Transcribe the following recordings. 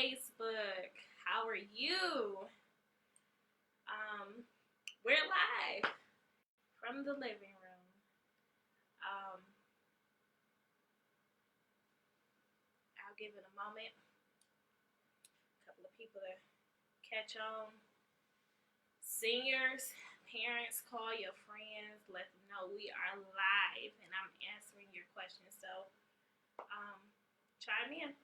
Facebook. How are you? We're live from the living room. I'll give it a moment. A couple of people to catch on. Seniors, parents, call your friends. Let them know we are live and I'm answering your questions. So, chime in.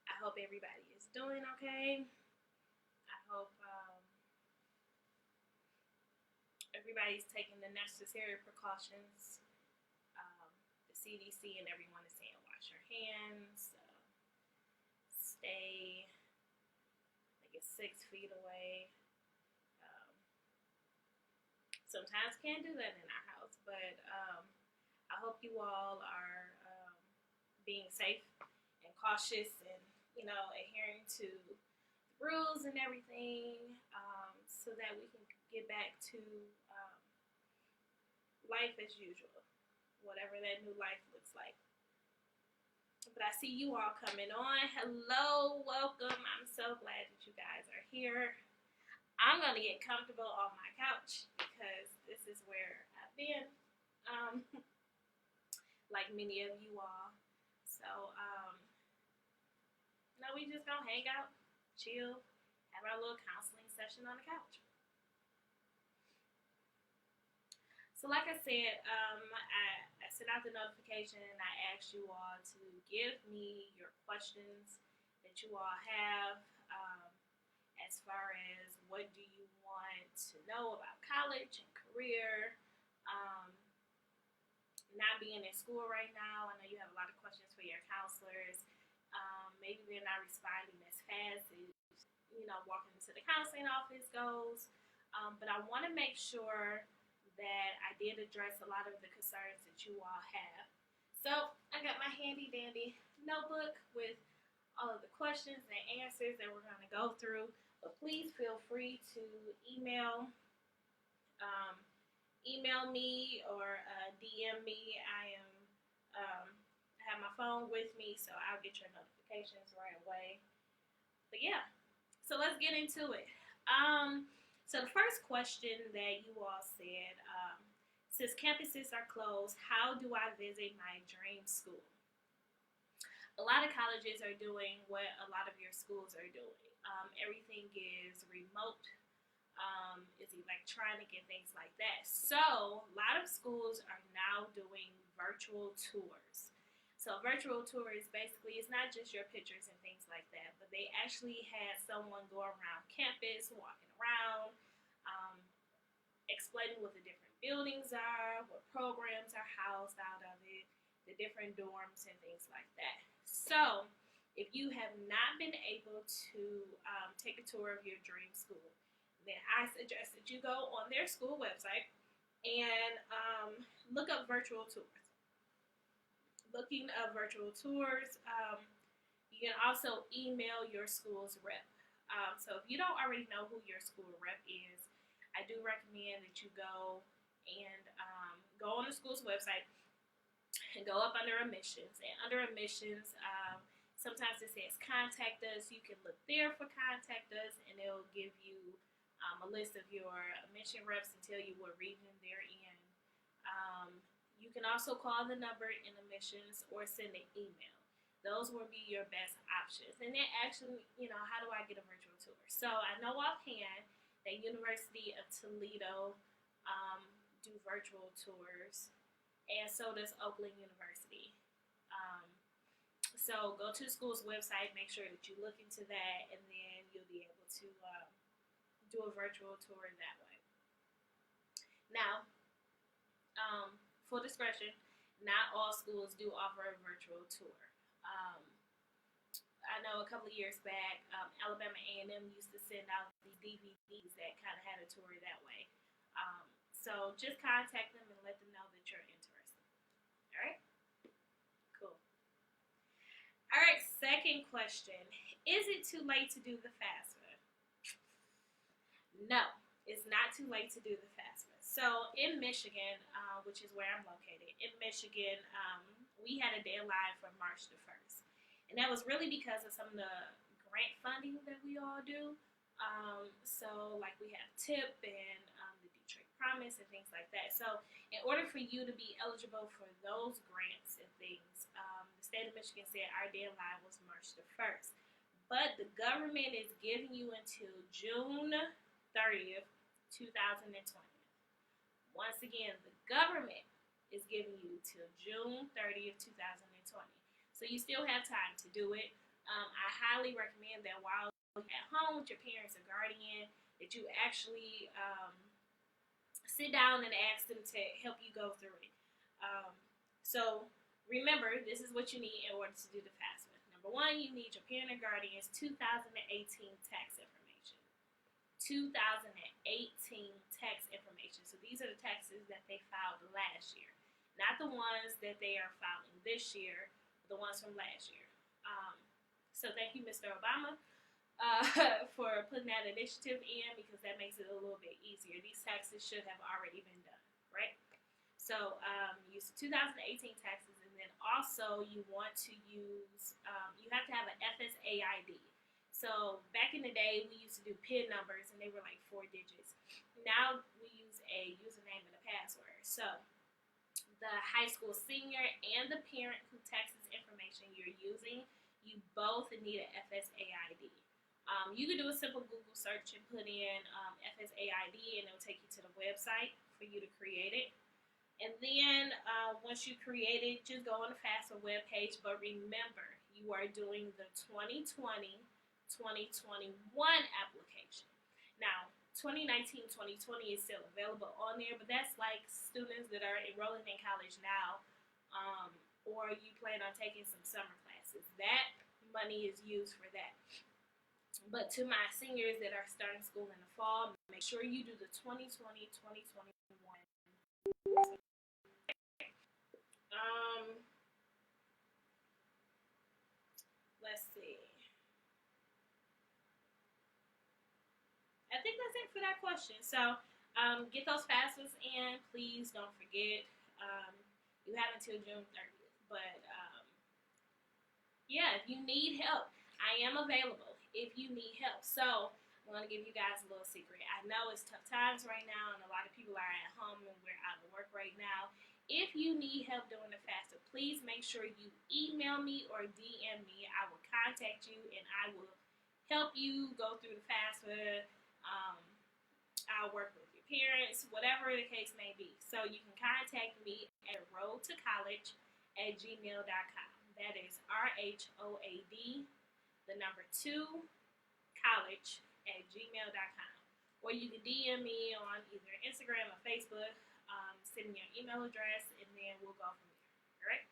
I hope everybody is doing okay. I hope everybody's taking the necessary precautions. The CDC and everyone is saying wash your hands, stay, I think it's 6 feet away. Sometimes can't do that in our house, but I hope you all are being safe and cautious and, adhering to the rules and everything, so that we can get back to life as usual, whatever that new life looks like. But I see you all coming on. Hello, welcome. I'm so glad that you guys are here. I'm going to get comfortable on my couch because this is where I've been, like many of you all. So, we just going to hang out, chill, have our little counseling session on the couch. So like I said, I sent out the notification and I asked you all to give me your questions that you all have, as far as what do you want to know about college and career, not being in school right now. I know you have a lot of questions for your counselors. Maybe they're not responding as fast as, walking into the counseling office goes. But I want to make sure that I did address a lot of the concerns that you all have. So I got my handy dandy notebook with all of the questions and answers that we're going to go through. But please feel free to email me or DM me. I have my phone with me, so I'll get your notifications right away. But yeah, so let's get into it. So the first question that you all said, since campuses are closed, how do I visit my dream school? A lot of colleges are doing what a lot of your schools are doing. Everything is remote, is electronic and things like that. So a lot of schools are now doing virtual tours. So a virtual tour is basically, it's not just your pictures and things like that, but they actually had someone go around campus, walking around, explaining what the different buildings are, what programs are housed out of it, the different dorms and things like that. So if you have not been able to take a tour of your dream school, then I suggest that you go on their school website and look up virtual tours. Looking up virtual tours, you can also email your school's rep. So if you don't already know who your school rep is, I do recommend that you go and go on the school's website and go up under admissions. And under admissions, sometimes it says contact us. You can look there for contact us, and it'll give you a list of your admission reps and tell you what region they're in. You can also call the number in admissions or send an email. Those will be your best options. And then actually, how do I get a virtual tour? So I know offhand that University of Toledo do virtual tours, and so does Oakland University. So go to the school's website, make sure that you look into that, and then you'll be able to do a virtual tour that way. Now, full discretion, not all schools do offer a virtual tour. I know a couple of years back, Alabama A&M used to send out these DVDs that kind of had a tour that way. So just contact them and let them know that you're interested. All right? Cool. All right, second question. Is it too late to do the FAFSA? No, it's not too late to do the FAFSA. So in Michigan, which is where I'm located, in Michigan, we had a deadline for March the 1st. And that was really because of some of the grant funding that we all do. So like we have TIP and the Detroit Promise and things like that. So in order for you to be eligible for those grants and things, the state of Michigan said our deadline was March the 1st. But the government is giving you until June 30th, 2020. Once again, the government is giving you till June 30th, 2020. So you still have time to do it. I highly recommend that while you're at home with your parents or guardian, that you actually sit down and ask them to help you go through it. So remember, this is what you need in order to do the FAFSA. Number one, you need your parent or guardian's 2018 tax information. 2018 tax information. So these are the taxes that they filed last year, not the ones that they are filing this year, the ones from last year. So thank you, Mr. Obama, for putting that initiative in, because that makes it a little bit easier. These taxes should have already been done, right? So use 2018 taxes, and then also you want to use, you have to have an FSA ID. So back in the day, we used to do PIN numbers, and they were like 4 digits. Now we use a username and a password. So the high school senior and the parent who taxes information you're using, you both need an FSA ID. You can do a simple Google search and put in FSA ID, and it'll take you to the website for you to create it. And then once you create it, just go on the FAFSA webpage. But remember, you are doing the 2020-2021 application. Now, 2019-2020 is still available on there, but that's like students that are enrolling in college now, or you plan on taking some summer classes. That money is used for that. But to my seniors that are starting school in the fall, make sure you do the 2020-2021. Let's see. I think that's it for that question. So get those FAFSAs in. Please don't forget. You have until June 30th. But yeah, if you need help, I am available if you need help. So I'm going to give you guys a little secret. I know it's tough times right now, and a lot of people are at home and we're out of work right now. If you need help doing the FAFSA, please make sure you email me or DM me. I will contact you, and I will help you go through the FAFSA. I'll work with your parents, whatever the case may be. So you can contact me at rhoad2college@gmail.com. That is RHOAD, the number 2, college@gmail.com. Or you can DM me on either Instagram or Facebook. Send me your email address, and then we'll go from there. All right?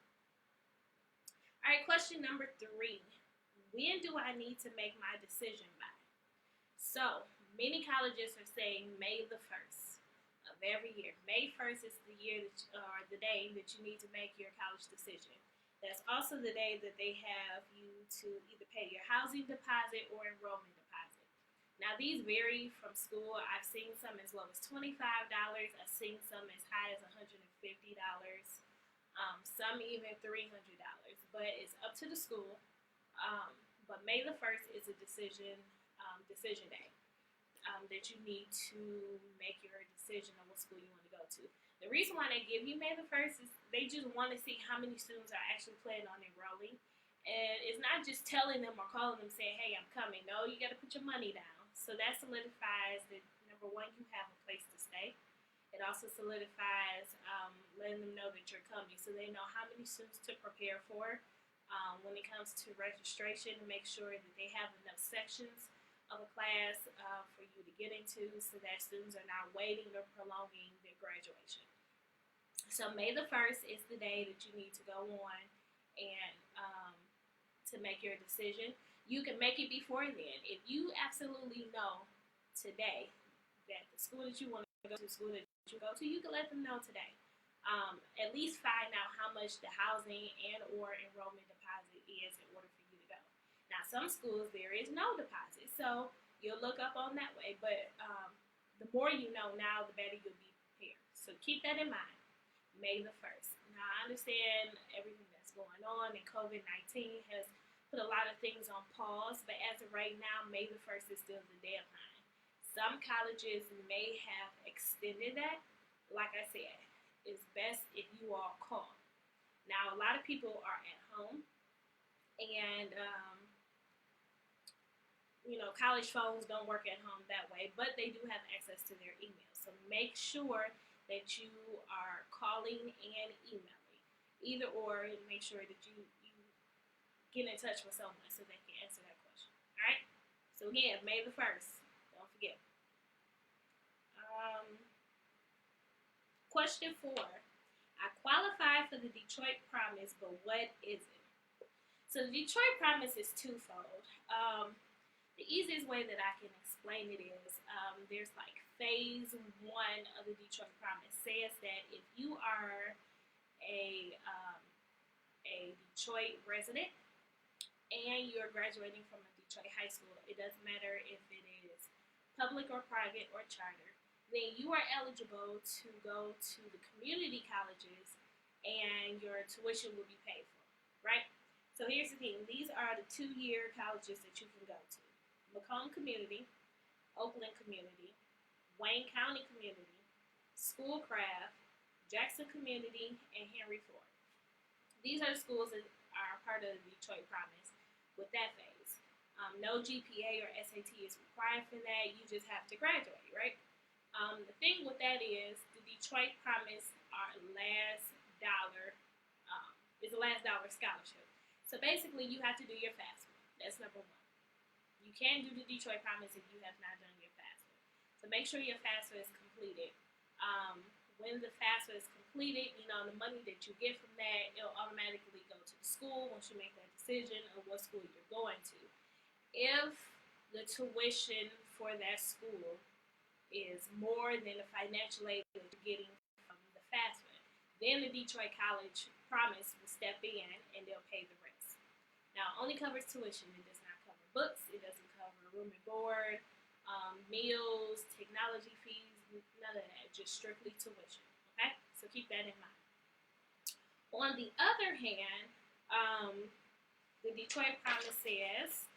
All right, question number 3. When do I need to make my decision by? So, many colleges are saying May the 1st of every year. May 1st is the year that or the day that you need to make your college decision. That's also the day that they have you to either pay your housing deposit or enrollment deposit. Now, these vary from school. I've seen some as low as $25. I've seen some as high as $150. Some even $300. But it's up to the school. But May the 1st is a decision day that you need to make your decision on what school you want to go to. The reason why they give you May the 1st is they just want to see how many students are actually planning on enrolling. And it's not just telling them or calling them saying, hey, I'm coming. No, you got to put your money down. So that solidifies that, number one, you have a place to stay. It also solidifies letting them know that you're coming, so they know how many students to prepare for when it comes to registration, and make sure that they have enough sections of a class for you to get into, so that students are not waiting or prolonging their graduation. So May the 1st is the day that you need to go on and to make your decision. You can make it before then. If you absolutely know today that the school that you want to go to, school that you go to, you can let them know today. At least find out how much the housing and or enrollment deposit is in order for you to go. Now, some schools, there is no deposit. So you'll look up on that way. But the more you know now, the better you'll be prepared. So keep that in mind. May the 1st. Now, I understand everything that's going on, and COVID-19 has put a lot of things on pause, but as of right now, May the 1st is still the deadline. Some colleges may have extended that. Like I said, it's best if you all call. Now, a lot of people are at home, and college phones don't work at home that way, but they do have access to their email. So make sure that you are calling and emailing. Either or, make sure that you get in touch with someone so they can answer that question. All right? So again, May the 1st. Don't forget. Question 4. I qualified for the Detroit Promise, but what is it? So the Detroit Promise is twofold. The easiest way that I can explain it is there's like phase 1 of the Detroit Promise says that if you are a Detroit resident and you're graduating from a Detroit high school, it doesn't matter if it is public or private or charter, then you are eligible to go to the community colleges and your tuition will be paid for, right? So here's the thing. These are the 2-year colleges that you can go to. Macomb Community, Oakland Community, Wayne County Community, Schoolcraft, Jackson Community, and Henry Ford. These are the schools that are part of the Detroit Promise with that phase. No GPA or SAT is required for that. You just have to graduate, right? The thing with that is the Detroit Promise are last dollar, is a last dollar scholarship. So basically, you have to do your FAFSA. That's number 1. You can do the Detroit Promise if you have not done your FAFSA. So make sure your FAFSA is completed. When the FAFSA is completed, the money that you get from that, it'll automatically go to the school once you make that decision of what school you're going to. If the tuition for that school is more than the financial aid that you're getting from the FAFSA, then the Detroit College Promise will step in and they'll pay the rest. Now, it only covers tuition. It does not cover books. It doesn't cover room and board, meals, technology fees, none of that. Just strictly tuition. Okay? So keep that in mind. On the other hand, the Detroit Promise says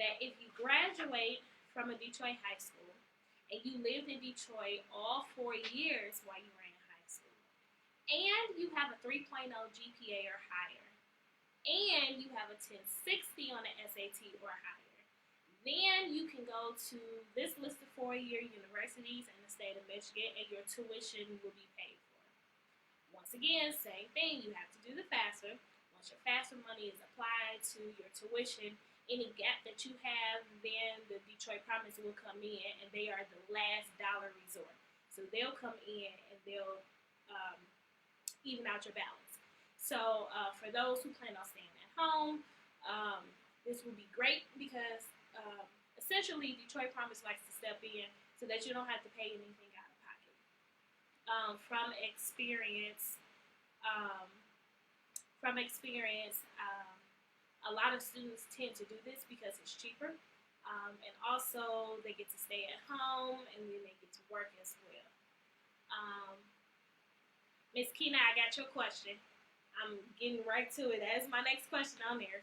that if you graduate from a Detroit high school and you lived in Detroit all 4 years while you were in high school, and you have a 3.0 GPA or higher, and you have a 1060 on the SAT or higher, then you can go to this list of 4-year universities in the state of Michigan and your tuition will be paid for. Once again, same thing, you have to do the FAFSA. Once your FAFSA money is applied to your tuition, any gap that you have, then the Detroit Promise will come in and they are the last dollar resort. So they'll come in and they'll even out your balance. So for those who plan on staying at home, this will be great because essentially Detroit Promise likes to step in so that you don't have to pay anything out of pocket. From experience, a lot of students tend to do this because it's cheaper, and also they get to stay at home and then they get to work as well. Miss Keena, I got your question. I'm getting right to it. That is my next question on there.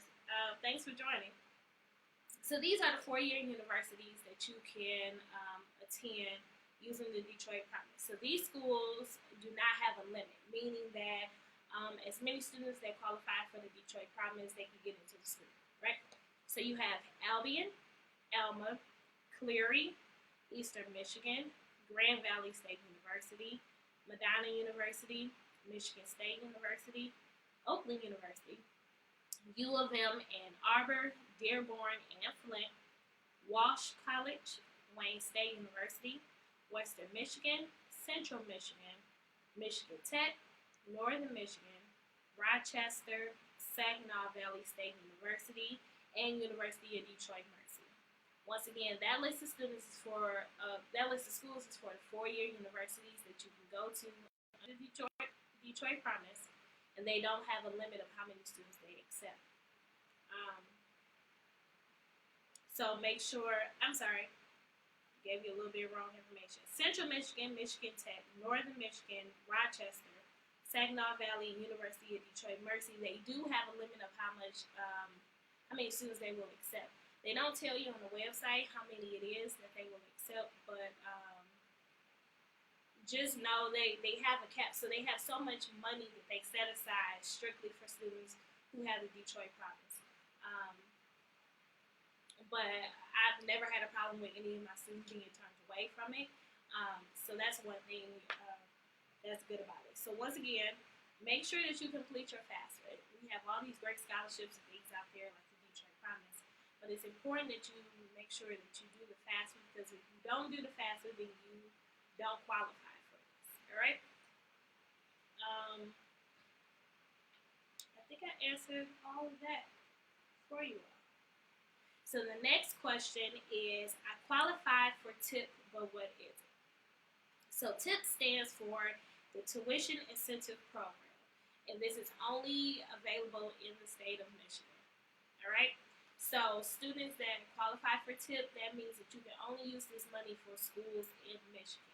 Thanks for joining. So these are the 4-year universities that you can attend using the Detroit Promise. So these schools do not have a limit, meaning that as many students that qualify for the Detroit Promise, they can get into the school, right? So you have Albion, Alma, Cleary, Eastern Michigan, Grand Valley State University, Medina University, Michigan State University, Oakland University, U of M Ann Arbor, Dearborn and Flint, Walsh College, Wayne State University, Western Michigan, Central Michigan, Michigan Tech, Northern Michigan, Rochester, Saginaw Valley State University, and University of Detroit Mercy. Once again, that list of schools is for the 4-year universities that you can go to under the Detroit Promise, and they don't have a limit of how many students they accept. So make sure, Gave you a little bit of wrong information. Central Michigan, Michigan Tech, Northern Michigan, Rochester, Saginaw Valley, and University of Detroit Mercy. They do have a limit of how many students they will accept. They don't tell you on the website how many it is that they will accept, but just know they have a cap. So they have so much money that they set aside strictly for students who have the Detroit province. But I've never had a problem with any of my students being turned away from it. So that's one thing that's good about it. So once again, make sure that you complete your FAFSA. We have all these great scholarships and things out there like the Detroit Promise. But it's important that you make sure that you do the FAFSA, because if you don't do the FAFSA, then you don't qualify for this. All right? I think I answered all of that for you all. So the next question is, I qualified for TIP, but what is it? So TIP stands for the Tuition Incentive Program, and this is only available in the state of Michigan. All right? So students that qualify for TIP, that means that you can only use this money for schools in Michigan.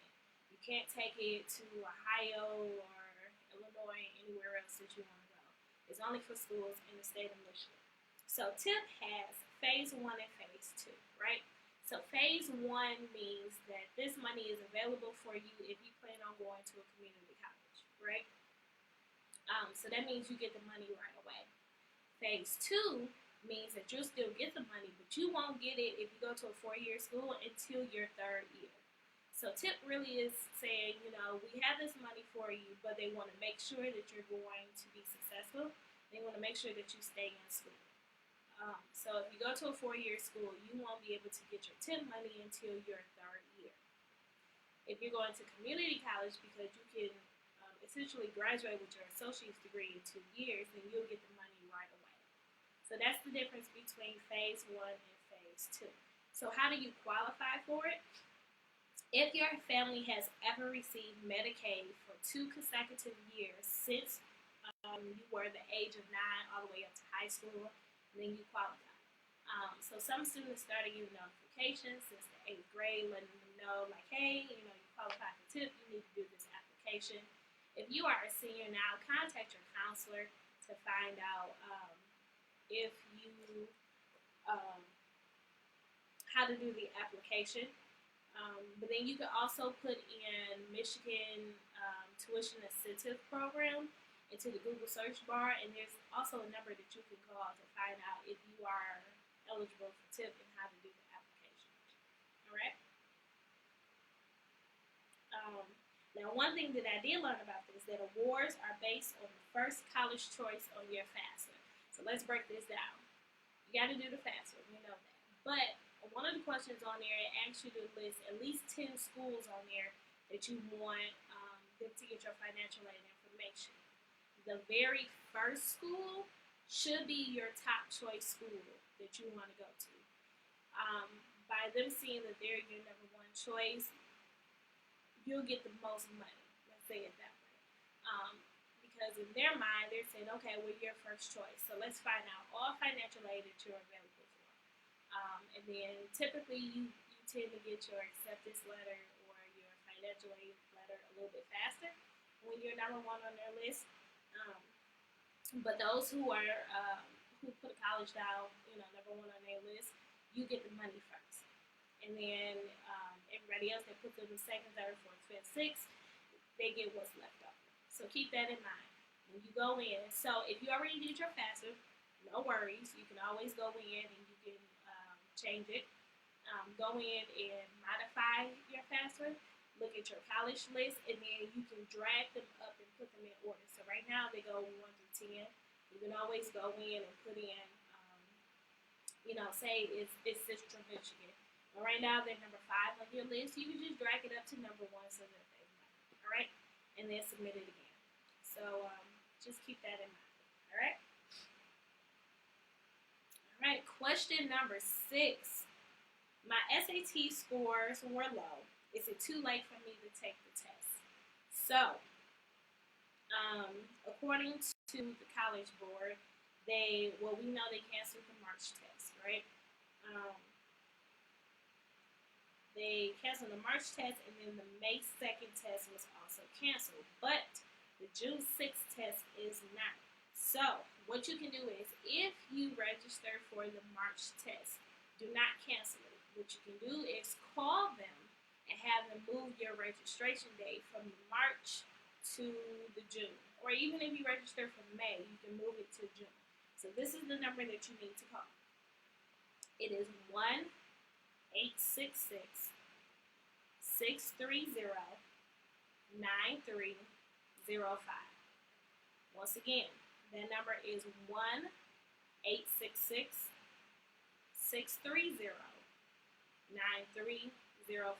You can't take it to Ohio or Illinois, anywhere else that you want to go. It's only for schools in the state of Michigan. So TIP has Phase 1 and Phase 2, right? So Phase 1 means that this money is available for you if you plan on going to a community college, right? So that means you get the money right away. Phase 2 means that you'll still get the money, but you won't get it if you go to a 4-year school until your 3rd year. So TIP really is saying, we have this money for you, but they want to make sure that you're going to be successful. They want to make sure that you stay in school. So if you go to a 4-year school, you won't be able to get your TIP money until your 3rd year. If you're going to community college, because you can essentially graduate with your associate's degree in 2 years, then you'll get the money right away. So that's the difference between Phase 1 and Phase 2. So how do you qualify for it? If your family has ever received Medicaid for 2 consecutive years since you were the age of 9 all the way up to high school, then you qualify. So some students started getting notifications since the 8th grade, letting them know, like, hey, you qualify for TIP, you need to do this application. If you are a senior now, contact your counselor to find out if you how to do the application. But then you can also put in Michigan Tuition Incentive Program into the Google search bar, and there's also a number that you can call to find out if you are eligible for TIP and how to do the application. All right? Now, one thing that I did learn about this, that awards are based on the first college choice on your FAFSA. So let's break this down. You got to do the FAFSA, we know that. But one of the questions on there, it asks you to list at least 10 schools on there that you want them to get your financial aid information. The very first school should be your top choice school that you want to go to. By them seeing that they're your number 1 choice, you'll get the most money. Let's say it that way. Because in their mind, they're saying, okay, we're your first choice. So let's find out all financial aid that you're available for. And then typically you tend to get your acceptance letter or your financial aid letter a little bit faster when you're number 1 on their list. But those who put a college down, number 1 on their list, you get the money first. And then everybody else that puts them in 2nd, 3rd, 4th, 5th, 6th, they get what's left over. So keep that in mind when you go in. So if you already did your FAFSA, no worries. You can always go in and you can change it. Go in and modify your FAFSA. Look at your college list, and then you can drag them up and put them in order. So right now they go 1 through 10. You can always go in and put in, say it's Central Michigan. But right now they're number 5 on your list. You can just drag it up to number 1 so that they know. All right, and then submit it again. So just keep that in mind. All right. All right. Question number 6. My SAT scores were low. Is it too late for me to take the test? So, according to the College Board, we know they canceled the March test, right? They they canceled the March test, and then the May 2nd test was also canceled. But the June 6th test is not. So what you can do is, if you register for the March test, do not cancel it. What you can do is call them and have them move your registration date from March to the June. Or even if you register for May, you can move it to June. So this is the number that you need to call. It is 1-866-630-9305. Once again, that number is 1-866-630-9305.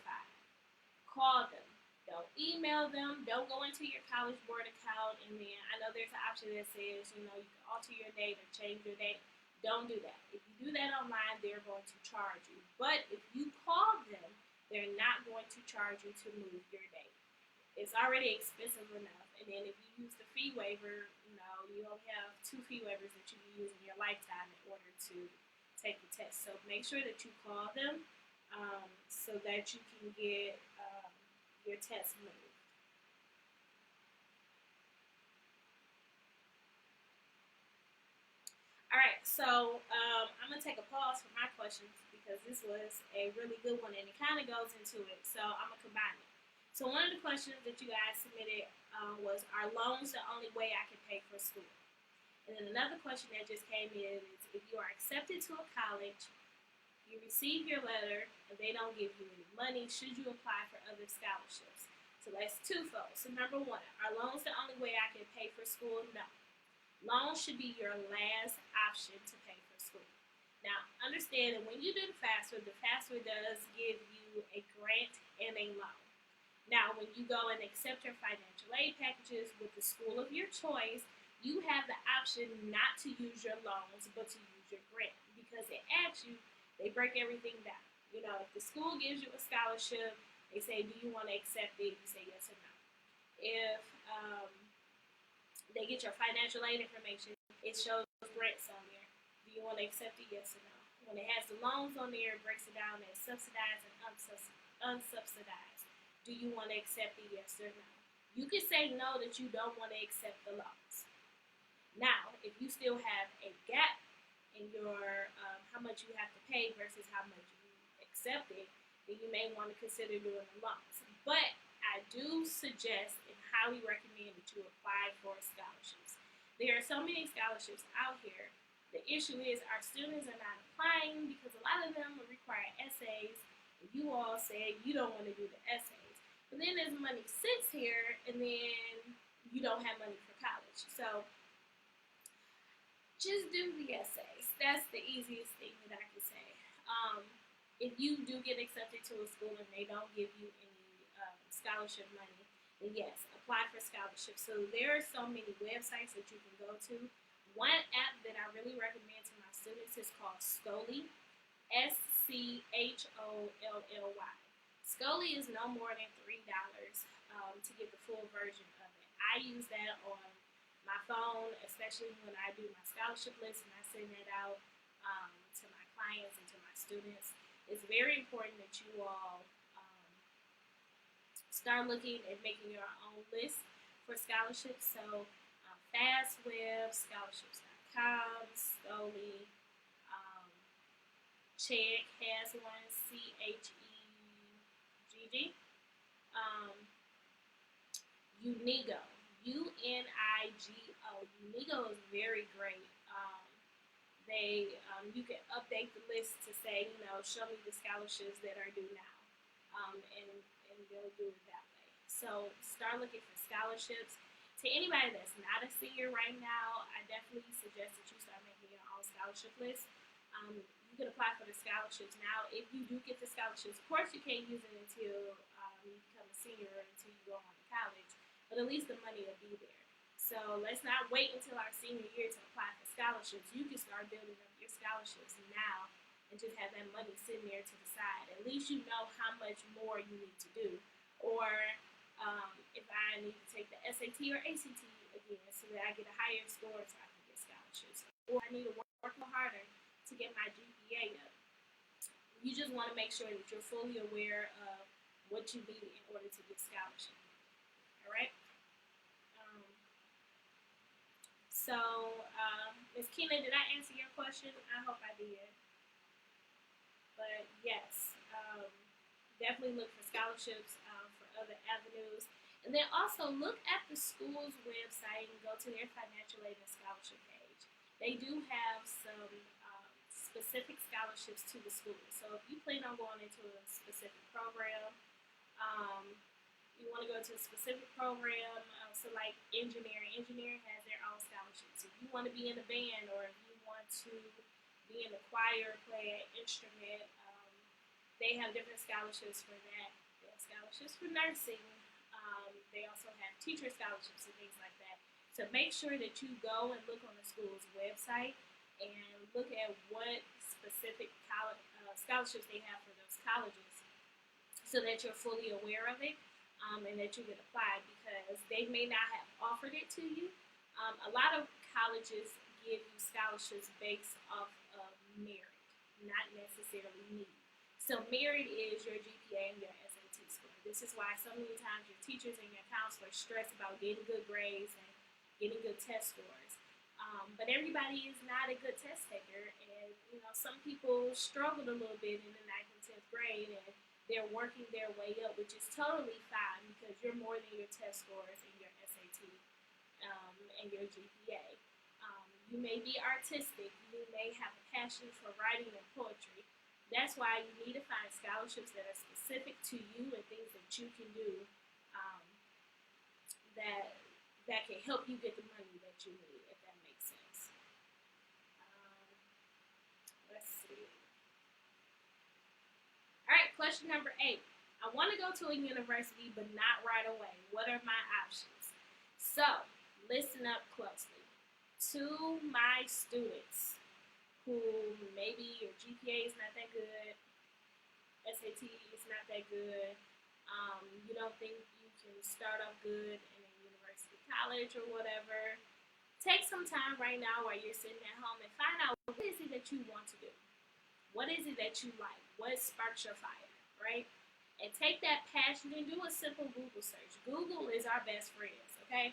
Call them. Don't email them. Don't go into your College Board account, and then I know there's an option that says, you can alter your date or change your date. Don't do that. If you do that online, they're going to charge you. But if you call them, they're not going to charge you to move your date. It's already expensive enough. And then if you use the fee waiver, you only have 2 fee waivers that you can use in your lifetime in order to take the test. So make sure that you call them so that you can get your test moved. Alright, so I'm going to take a pause for my questions because this was a really good one and it kind of goes into it. So I'm going to combine it. So one of the questions that you guys submitted was, are loans the only way I can pay for school? And then another question that just came in is, if you are accepted to a college, you receive your letter, and they don't give you any money, should you apply for other scholarships? So that's twofold. So number one, are loans the only way I can pay for school? No. Loans should be your last option to pay for school. Now, understand that when you do the FAFSA does give you a grant and a loan. Now, when you go and accept your financial aid packages with the school of your choice, you have the option not to use your loans, but to use your grant, because it asks you, they break everything down. If the school gives you a scholarship, they say, do you want to accept it? You say yes or no. If they get your financial aid information, it shows grants on there. Do you want to accept it? Yes or no. When it has the loans on there, it breaks it down as subsidized and unsubsidized. Do you want to accept it? Yes or no. You can say no, that you don't want to accept the loans. Now, if you still have a gap in your how much you have to pay versus how much you accept it, then you may want to consider doing the loans. But I do suggest and highly recommend that you apply for scholarships. There are so many scholarships out here. The issue is our students are not applying because a lot of them require essays. And you all say you don't want to do the essays. But then this money sits here, and then you don't have money for college. So just do the essays. That's the easiest thing that I can say. If you do get accepted to a school and they don't give you any scholarship money, then yes, apply for scholarships. So there are so many websites that you can go to. One app that I really recommend to my students is called Scholly, Schollly. Scholly is no more than $3 to get the full version of it. I use that on my phone, especially when I do my scholarship list and I send that out to my clients and to my students. It's very important that you all start looking and making your own list for scholarships. So FastWeb, scholarships.com, Scholly, Chegg has one, CHEGG. Unigo, UNIGO. Unigo is very great. You can update the list to say, show me the scholarships that are due now, and they'll do it that way. So start looking for scholarships. To anybody that's not a senior right now, I definitely suggest that you start making your own scholarship list. You can apply for the scholarships now. If you do get the scholarships, of course you can't use it until you become a senior or until you go on to college, but at least the money will be there. So let's not wait until our senior year to apply for scholarships. You can start building up your scholarships now and just have that money sitting there to the side. At least you know how much more you need to do. Or if I need to take the SAT or ACT again so that I get a higher score so I can get scholarships. Or I need to work harder to get my GPA up. You just want to make sure that you're fully aware of what you need in order to get scholarship. All right. Um, Ms. Keena, did I answer your question? I hope I did. But yes, definitely look for scholarships for other avenues. And then also look at the school's website and go to their financial aid and scholarship page. They do have some specific scholarships to the school. So if you plan on going into a specific program, you want to go to a specific program, so like engineering has their own scholarships. If you want to be in a band or if you want to be in the choir, play an instrument, they have different scholarships for that. They have scholarships for nursing. They also have teacher scholarships and things like that. So make sure that you go and look on the school's website and look at what specific scholarships they have for those colleges so that you're fully aware of it and that you can apply, because they may not have offered it to you. A lot of colleges give you scholarships based off of merit, not necessarily need. So merit is your GPA and your SAT score. This is why so many times your teachers and your counselors stress about getting good grades and getting good test scores. But everybody is not a good test taker, and some people struggled a little bit in the 9th and 10th grade, and they're working their way up, which is totally fine because you're more than your test scores and your SAT and your GPA. You may be artistic, you may have a passion for writing and poetry. That's why you need to find scholarships that are specific to you and things that you can do that can help you get the money that you need, if that makes sense. Let's see. All right, question number 8. I want to go to a university, but not right away. What are my options? So, listen up closely. To my students who maybe your GPA is not that good, SAT is not that good, you don't think you can start off good in a university, college, or whatever, take some time right now while you're sitting at home and find out what is it that you want to do. What is it that you like? What sparks your fire, right? And take that passion and do a simple Google search. Google is our best friends, okay?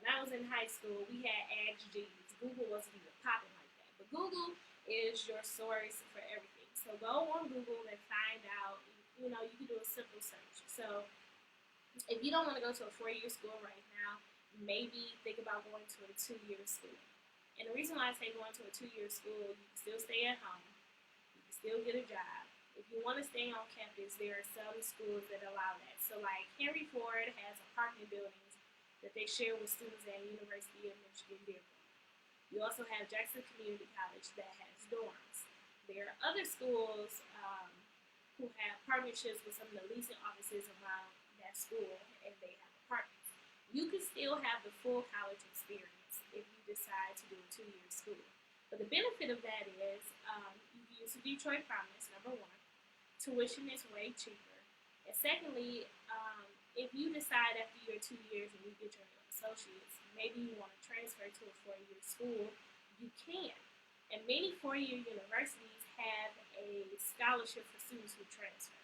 When I was in high school, we had Ask Jeeves. Google wasn't even popping like that. But Google is your source for everything. So go on Google and find out, you can do a simple search. So if you don't want to go to a 4-year school right now, maybe think about going to a 2-year school. And the reason why I say going to a 2-year school, you can still stay at home. You can still get a job. If you want to stay on campus, there are some schools that allow that. So like Henry Ford has apartment buildings that they share with students at University of Michigan Dearborn. You also have Jackson Community College that has dorms. There are other schools who have partnerships with some of the leasing offices around that school, and they have apartments. You can still have the full college experience if you decide to do a 2-year school. But the benefit of that is you can use the Detroit Promise, number one. Tuition is way cheaper. And secondly, if you decide after your 2 years and you get your associates, maybe you want to transfer to a 4-year school, you can. And many 4-year universities have a scholarship for students who transfer.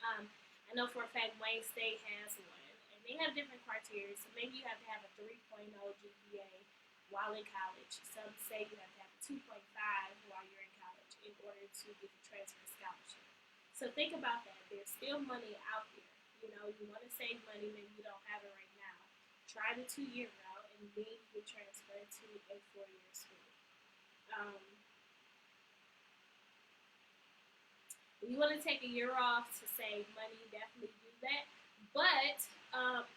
I know for a fact Wayne State has one, and they have different criteria. So maybe you have to have a 3.0 GPA while in college. Some say you have to have a 2.5 while you're in college in order to get the transfer scholarship. So think about that. There's still money out there. You want to save money, maybe you don't have it right now. Try the 2-year route, and then you can transfer to a 4-year school. If you want to take a year off to save money, definitely do that. But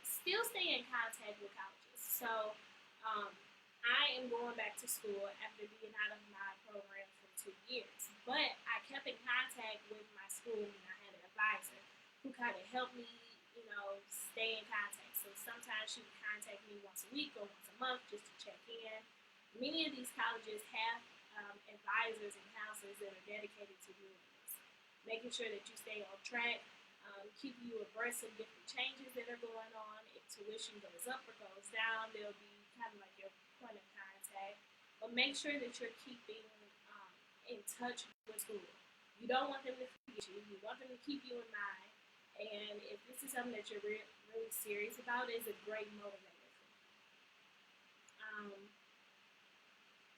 still stay in contact with colleges. So I am going back to school after being out of my program for 2 years. But I kept in contact with my school, and I had an advisor who kind of helped me, stay in contact. So sometimes she would contact me once a week or once a month just to check in. Many of these colleges have advisors and counselors that are dedicated to doing this, making sure that you stay on track, keep you abreast of different changes that are going on. If tuition goes up or goes down, they'll be kind of like your point of contact. But make sure that you're keeping in touch with school. You don't want them to forget you. You want them to keep you in mind. And if this is something that you're really serious about, it's a great motivator for you.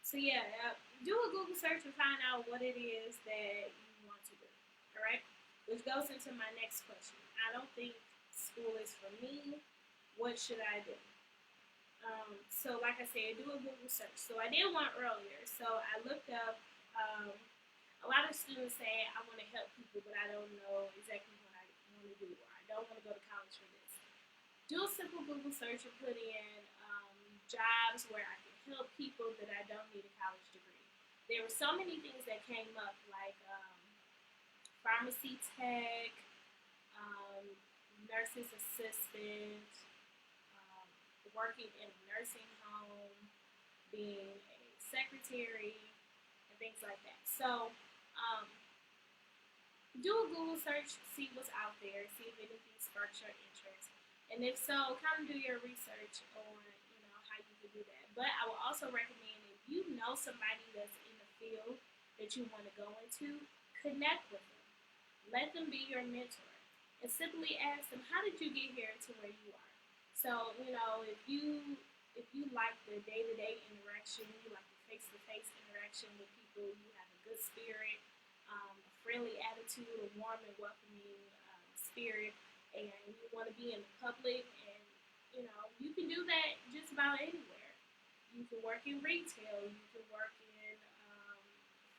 So yeah, do a Google search and find out what it is that you want to do. All right, which goes into my next question. I don't think school is for me. What should I do? So like I said, do a Google search. So I did one earlier. So I looked up. A lot of students say I want to help people, but I don't know exactly what I want to do, or I don't want to go to college for this. Do a simple Google search and put in jobs where I can help people, but I don't need a college degree. There were so many things that came up, like pharmacy tech, um, nurse's assistant, um, working in a nursing home, being a secretary, and things like that. So, um, do a Google search, see what's out there, see if anything sparks your interest, and if so, kind of do your research on how you can do that. But I will also recommend, if you know somebody that's in the field that you want to go into, connect with them. Let them be your mentor, and simply ask them, how did you get here to where you are? So if you like the day-to-day interaction, you like the face-to-face interaction with people, you have a good spirit, a friendly attitude, a warm and welcoming spirit, and you want to be in the public, and you can do that just about anywhere. You can work in retail, you can work in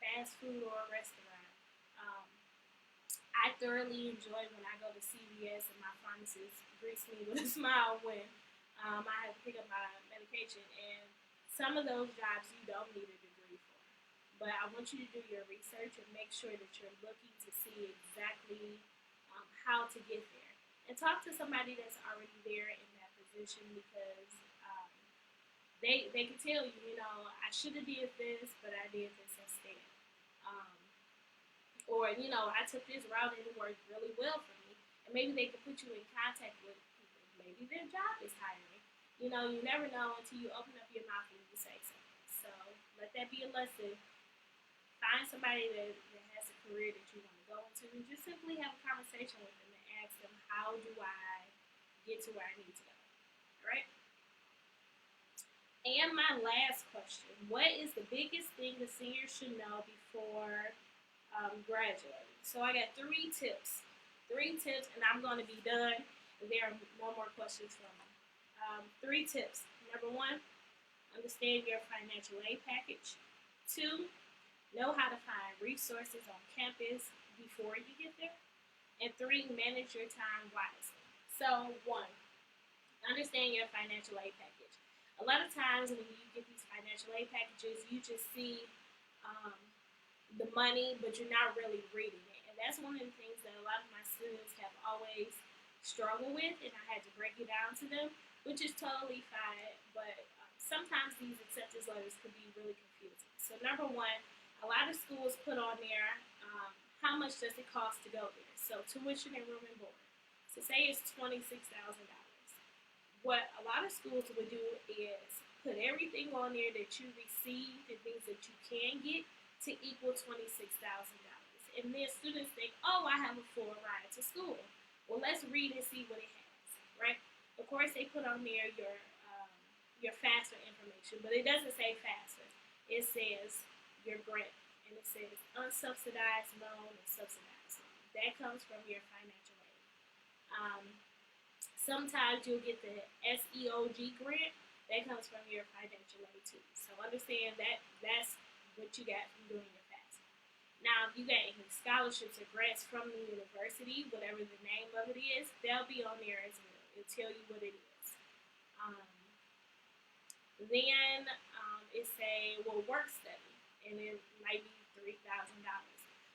fast food or a restaurant. Um, I thoroughly enjoy when I go to CVS and my pharmacist greets me with a smile when I have to pick up my medication. And some of those jobs you don't need a degree for. But I want you to do your research and make sure that you're looking to see exactly how to get there. And talk to somebody that's already there in that position, because they can tell you, I should have did this, but I did this instead. Um, or I took this route and it worked really well for me, and maybe they can put you in contact with people. Maybe their job is hiring. You never know until you open up your mouth and you say something. So let that be a lesson. Find somebody that has a career that you want to go into, and just simply have a conversation with them and ask them, how do I get to where I need to go? All right. And my last question: what is the biggest thing a senior should know before graduating? So I got 3 tips. 3 tips, and I'm going to be done. There are no more questions from me. 3 tips. Number 1, understand your financial aid package. 2, know how to find resources on campus before you get there. And 3, manage your time wisely. So 1, understand your financial aid package. A lot of times when you get these financial aid packages, you just see the money, but you're not really reading it. And that's one of the things that a lot of my students have always struggled with, and I had to break it down to them, which is totally fine. But sometimes these acceptance letters could be really confusing. So number 1, a lot of schools put on there, how much does it cost to go there? So tuition and room and board. So say it's $26,000. What a lot of schools would do is put everything on there that you received and things that you can get to equal $26,000. And then students think, oh, I have a full ride to school. Well, let's read and see what it has, right? Of course, they put on there your FAFSA information, but it doesn't say FAFSA. It says your grant, and it says unsubsidized loan and subsidized loan. That comes from your financial aid. Sometimes you'll get the SEOG grant. That comes from your financial aid too. So understand that that's what you got from doing your FAFSA. Now, if you got any scholarships or grants from the university, whatever the name of it is, they'll be on there as well. It'll tell you what it is. Then it say, work study, and it might be $3,000.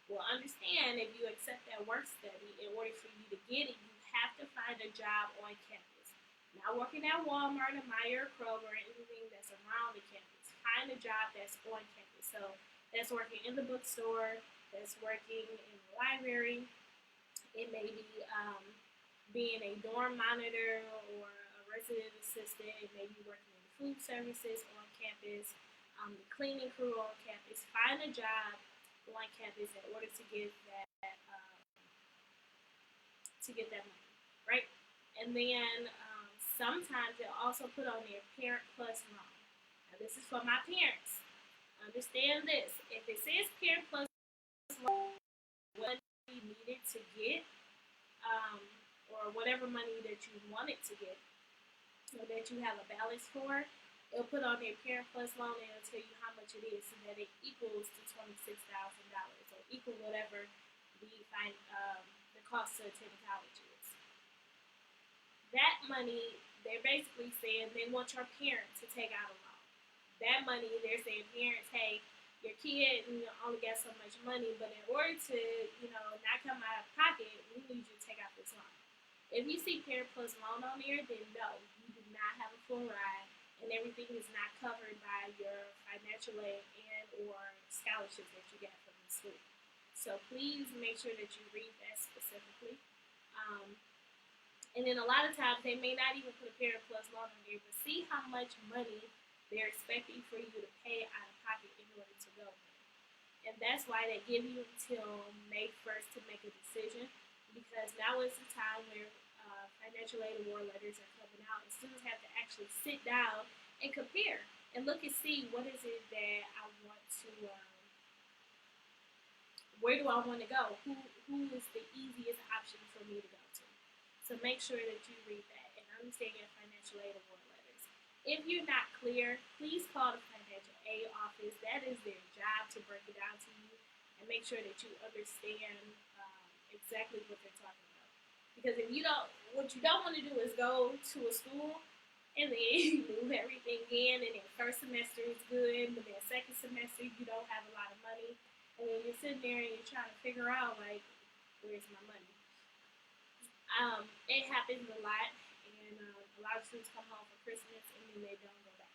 Well, understand, if you accept that work study, in order for you to get it, you have to find a job on campus. Not working at Walmart or Meijer or Kroger or anything that's around the campus. Find a job that's on campus. So that's working in the bookstore, that's working in the library. It may be being a dorm monitor or a resident assistant. It may be working in the food services on campus, the cleaning crew on campus. Find a job on campus in order to get that money, right? And then sometimes they'll also put on their Parent Plus loan. Now this is for my parents. Understand this: if it says Parent Plus loan, what you needed to get, um, or whatever money that you wanted to get, or that you have a balance for, it'll put on their Parent Plus loan and it'll tell you how much it is, so that it equals to $26,000, or equal whatever the cost to attend college is. That money, they're basically saying they want your parent to take out a loan. That money, they're saying, parents, hey, your kid only got so much money, but in order to, not come out of pocket, we need you to take out this loan. If you see Parent Plus loan on there, then no, you do not have a full ride, and everything is not covered by your financial aid and or scholarships that you get from the school. So please make sure that you read that specifically. And then a lot of times they may not even put a Parent Plus loan on there, but see how much money they're expecting for you to pay out of pocket in order to go there. And that's why they give you until May 1st to make a decision, because now is the time where financial aid award letters are coming out, and students have to actually sit down and compare and look and see what is it that I want to, where do I want to go? Who is the easiest option for me to go to? So make sure that you read that and understand your financial aid award letters. If you're not clear, please call the financial aid office. That is their job, to break it down to you and make sure that you understand exactly what they're talking about. Because if you don't, what you don't want to do is go to a school and then you move everything in, and then first semester is good, but then second semester you don't have a lot of money, and then you're sitting there and you're trying to figure out, like, where's my money? It happens a lot, and a lot of students come home for Christmas and then they don't go back.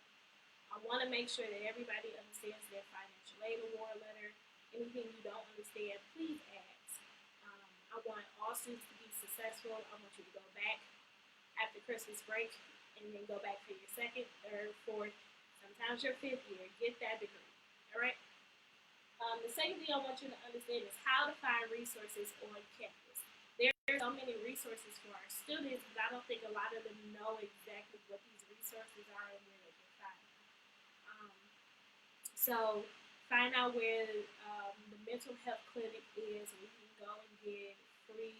I want to make sure that everybody understands their financial aid award letter. Anything you don't understand, please ask. I want all students to be successful. I want you to go back after Christmas break and then go back for your second, third, fourth, sometimes your fifth year. Get that degree. All right? The second thing I want you to understand is how to find resources on campus. There are so many resources for our students, but I don't think a lot of them know exactly what these resources are and where they can find them. So find out where the mental health clinic is, where you can go and get free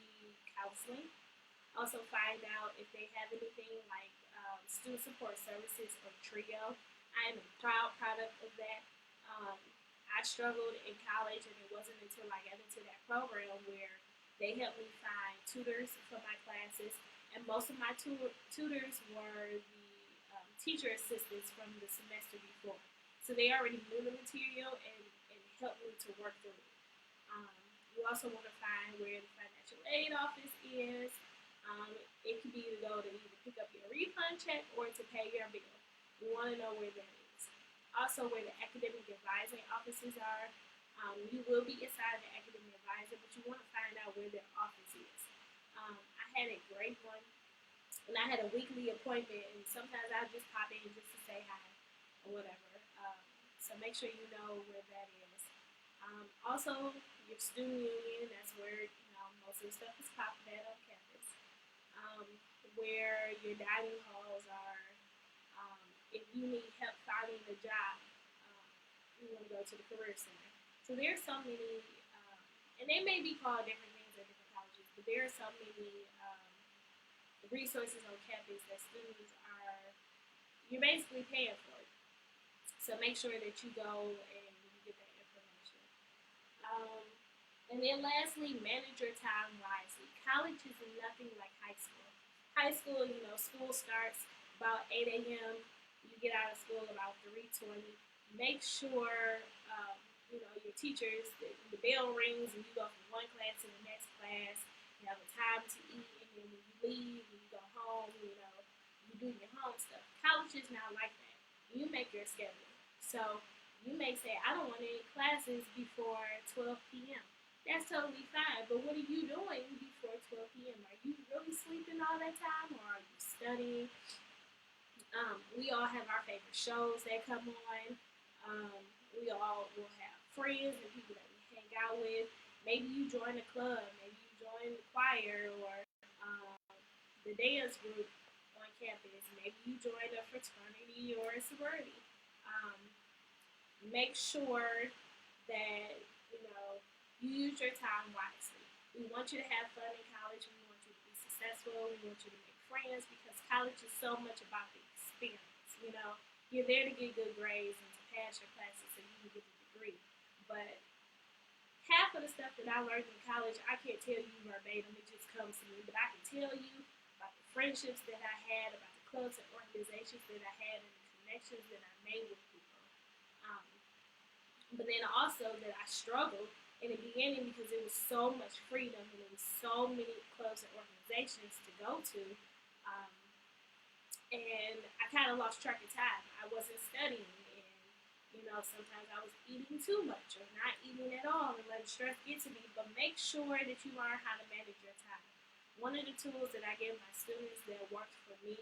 counseling. Also find out if they have anything like student support services or TRIO. I am a proud product of that. I struggled in college, and it wasn't until I got into that program where they helped me find tutors for my classes, and most of my tutors were the teacher assistants from the semester before. So they already knew the material and helped me to work through it. You also want to find where the financial aid office is. It could be to go to either pick up your refund check or to pay your bill. You want to know where that is. Also, where the academic advising offices are. You will be assigned an academic advisor, but you want to find out where their office is. I had a great one, and I had a weekly appointment, and sometimes I'll just pop in just to say hi or whatever. So make sure you know where that is. Also, your student union, that's where most of the stuff is popped at on campus. Where your dining halls are. If you need help finding a job, you want to go to the Career Center. So there are so many, and they may be called different things at different colleges, but there are so many resources on campus that students you're basically paying for it. So make sure that you go and you get that information. And then lastly, manage your time wisely. College is nothing like high school. High school, school starts about 8 a.m. You get out of school about 3:20. Make sure, your teachers, the bell rings and you go from one class to the next class. You have a time to eat, and then when you leave, when you go home, you do your home stuff. College is not like that. You make your schedule. So you may say, I don't want any classes before 12 p.m. That's totally fine, but what are you doing before 12 p.m.? Are you really sleeping all that time, or are you studying? We all have our favorite shows that come on. We all will have friends and people that we hang out with. Maybe you join a club, maybe you join the choir or the dance group on campus. Maybe you join a fraternity or a sorority. Um, Make sure that you use your time wisely. We want you to have fun in college. We want you to be successful. We want you to make friends because college is so much about the experience. You're there to get good grades and to pass your classes so you can get the degree. But half of the stuff that I learned in college, I can't tell you verbatim. It just comes to me. But I can tell you about the friendships that I had, about the clubs and organizations that I had, and the connections that I made with people. Um, but then also that I struggled in the beginning because it was so much freedom and there was so many clubs and organizations to go to. Um, and I kind of lost track of time. I wasn't studying, and sometimes I was eating too much or not eating at all and letting stress get to me. But make sure that you learn how to manage your time. One of the tools that I give my students that worked for me,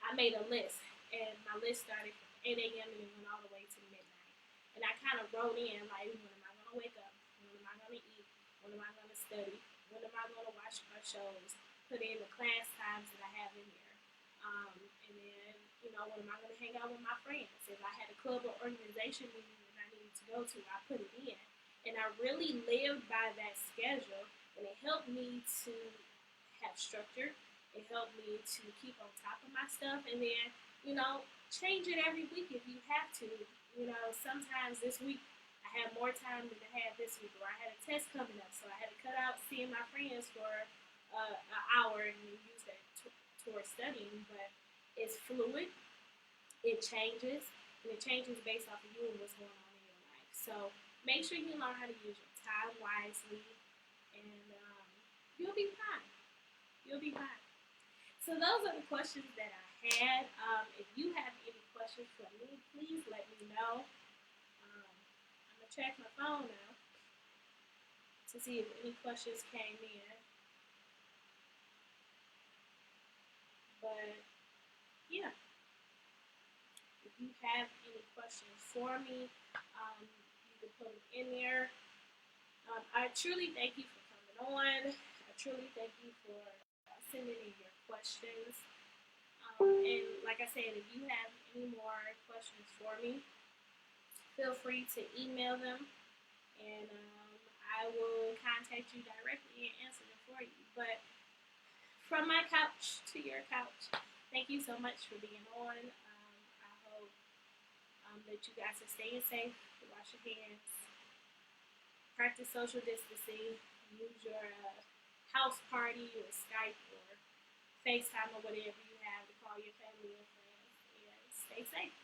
I made a list, and my list started from 8 a.m. and it went all the way to midnight. And I kind of wrote in, like, when am I going to wake up? When am I going to eat? When am I going to study? When am I going to watch my shows? Put in the class times that I have in there. And then, when am I going to hang out with my friends? If I had a club or organization meeting that I needed to go to, I put it in. And I really lived by that schedule, and it helped me to have structure. It helped me to keep on top of my stuff, and then, change it every week if you have to. Sometimes this week I had more time than I had this week, or I had a test coming up, so I had to cut out seeing my friends for an hour and use that towards studying. But it's fluid, it changes, and it changes based off of you and what's going on in your life. So make sure you learn how to use your time wisely, and you'll be fine. You'll be fine. So those are the questions that I had. If you have any questions for me, please let me know. I'm going to check my phone now to see if any questions came in. But, yeah. If you have any questions for me, you can put them in there. I truly thank you for coming on. I truly thank you for sending in your questions. And like I said, if you have any more questions for me, feel free to email them, and I will contact you directly and answer them for you. But from my couch to your couch, thank you so much for being on. I hope that you guys are staying safe, wash your hands, practice social distancing, use your house party or Skype or FaceTime or whatever you have to call your family and friends, and stay safe.